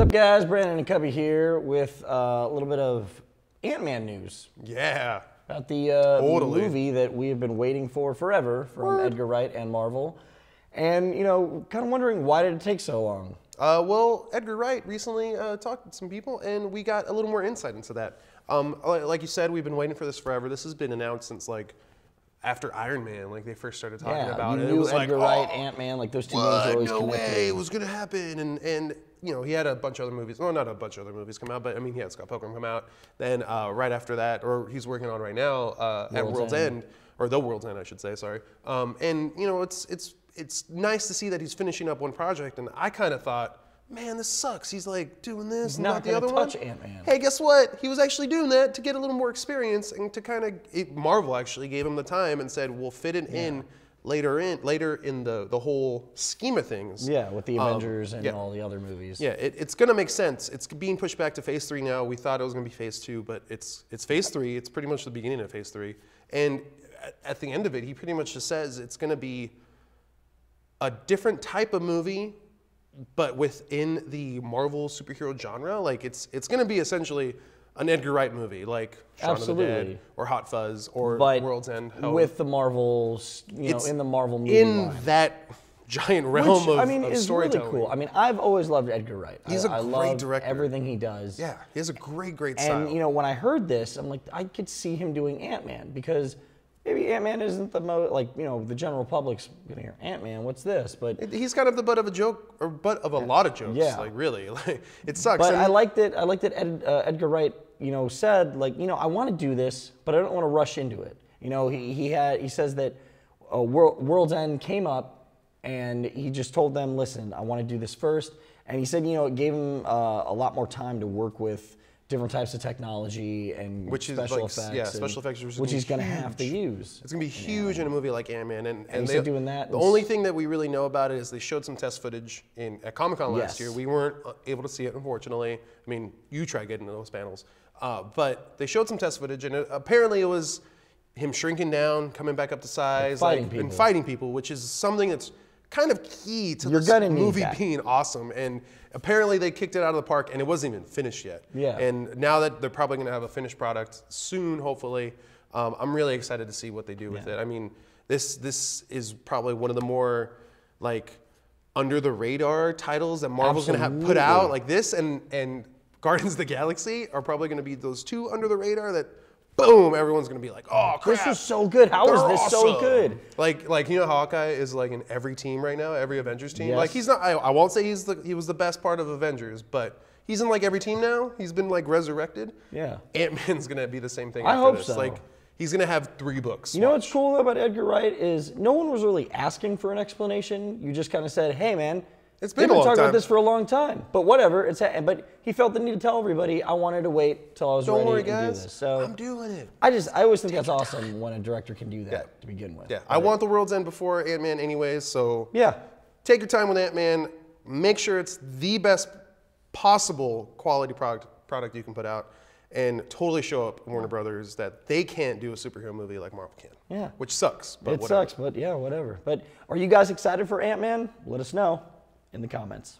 up, guys? Brandon and Cubby here with a little bit of Ant-Man news. Yeah. About the movie that we have been waiting for forever from Edgar Wright and Marvel. And, you know, kind of wondering, why did it take so long? Well, Edgar Wright recently talked to some people, and we got a little more insight into that. Like you said, we've been waiting for this forever. This has been announced since, like, after Iron Man, like, they first started talking about it. You knew it was Edgar like, Wright, Ant-Man, like, those two names are always connected. No way it was going to happen. And, you know, he had a bunch of other movies. Well, not a bunch of other movies come out, but, I mean, he had Scott Pilgrim come out. Then right after that, or he's working on right now, at World's End, or The World's End, I should say, sorry. And, you know, it's nice to see that he's finishing up one project, and I kind of thought, man, this sucks. He's like doing this and not the other one. He's not going to touch Ant-Man. Hey, guess what? He was actually doing that to get a little more experience and to kind of, Marvel actually gave him the time and said, we'll fit it in later in the whole scheme of things. Yeah, with the Avengers and all the other movies. Yeah, it's going to make sense. It's being pushed back to Phase 3 now. We thought it was going to be Phase 2, but it's Phase 3. It's pretty much the beginning of Phase 3. And at the end of it, he pretty much just says it's going to be a different type of movie, but within the Marvel superhero genre. Like, it's going to be essentially an Edgar Wright movie, like Shaun of the Dead or Hot Fuzz or World's End. With the Marvels, you know, in the Marvel movie in that giant realm of is storytelling. Really cool. I mean, I've always loved Edgar Wright. He's a great director. Everything he does. Yeah, he has a great style. And, you know, when I heard this, I'm like, I could see him doing Ant-Man, because maybe Ant-Man isn't the most, like, you know, the general public's gonna hear, Ant-Man, what's this? But he's kind of the butt of a joke, or butt of a lot of jokes. Yeah. Like, really, like, it sucks. But I liked that Edgar Wright, you know, said, like, you know, I want to do this, but I don't want to rush into it. You know, he says that World's End came up, and he just told them, listen, I want to do this first. And he said, you know, it gave him a lot more time to work with different types of technology and special effects. Yeah, special effects. Which he's going to have to use. It's going to be huge in a movie like Ant-Man. And they're doing that. The only thing that we really know about it is they showed some test footage at Comic-Con last year. We weren't able to see it, unfortunately. I mean, you try getting into those panels. But they showed some test footage, and apparently it was him shrinking down, coming back up to size, and fighting people, which is something that's kind of key to this movie being awesome. And apparently they kicked it out of the park, and it wasn't even finished yet. Yeah. And now that they're probably going to have a finished product soon, hopefully, I'm really excited to see what they do with it. I mean, this is probably one of the more, like, under the radar titles that Marvel's going to have put out. Like this and Guardians of the Galaxy are probably going to be those two under the radar that, boom, everyone's going to be like, oh, crap. This is so good. How is this so good? Like, you know, Hawkeye is, like, in every team right now, every Avengers team. Yes. Like, he's not, I won't say he was the best part of Avengers, but he's in, like, every team now. He's been, like, resurrected. Yeah. Ant-Man's going to be the same thing I after hope this. so. Like, he's going to have 3 books. You know what's cool about Edgar Wright is no one was really asking for an explanation. You just kind of said, hey, man, it's been a long time. We've been talking about this for a long time, but whatever. But he felt the need to tell everybody, I wanted to wait till I was ready to do this. So I'm doing it. I always think that's awesome when a director can do that to begin with. Yeah, I want The World's End before Ant-Man anyways, so yeah, take your time with Ant-Man. Make sure it's the best possible quality product you can put out, and totally show up Warner Brothers that they can't do a superhero movie like Marvel can. Yeah. Which sucks. But it sucks, but yeah, whatever. But are you guys excited for Ant-Man? Let us know in the comments.